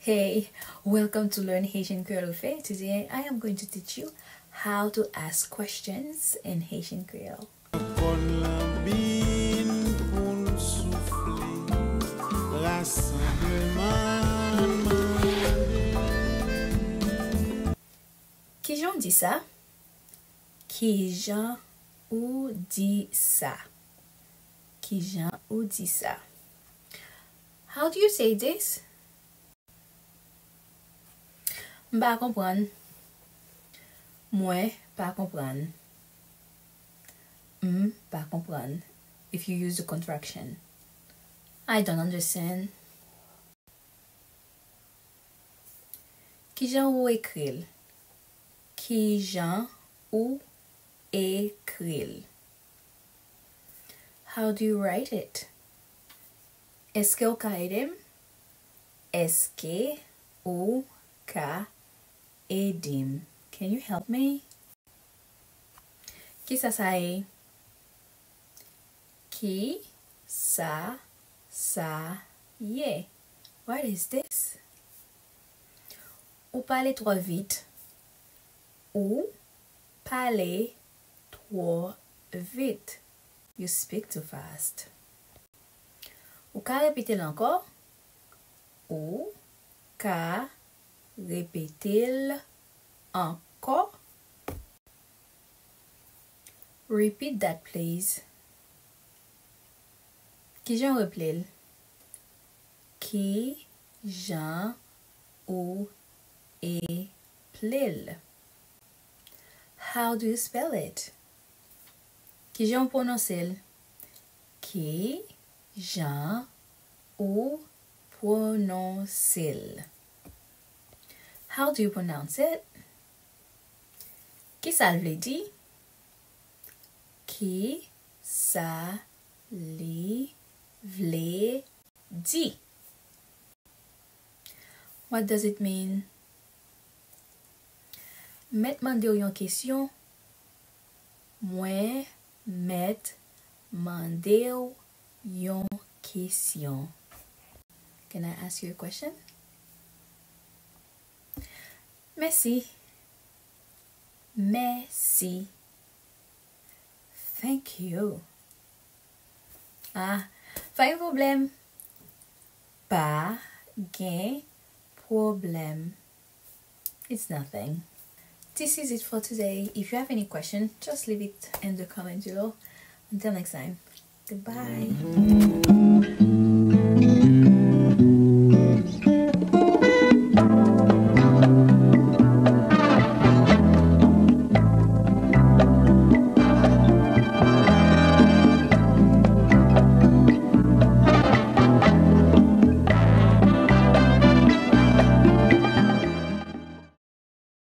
Hey, welcome to Learn Haitian Creole with Faye. Today I am going to teach you how to ask questions in Haitian Creole. Qui j'en dit ça? Qui j'en ou dit ça? Qui j'en ou dit ça? How do you say this? M'pa kompran. Mwen pa kompran. Pa kompran. If you use the contraction. I don't understand. Ki jan ou ekril? Ki jan ou ekril? How do you write it? Eske ou ka edem? Eske ou ka edim? Can you help me? Ki sa e? Ki sa ye? What is this? Ou pale trop vite? Ou pale trop vite? You speak too fast. Ou ka répéter encore? Ou ka répéter encore? Repeat that, please. Ki jan replil? Ki jan ou eplil? How do you spell it? Ki jan prononcer? Ki jan ou prononcer? How do you pronounce it? Ki sa vle di? Ki sa li vle di? What does it mean? Met mande ou yon kesyon. Mwen met mande ou yon kesyon. Can I ask you a question? Merci. Merci. Thank you. Ah, pas un problème. Pas gen problème. It's nothing. This is it for today. If you have any question, just leave it in the comment below. Until next time. Goodbye.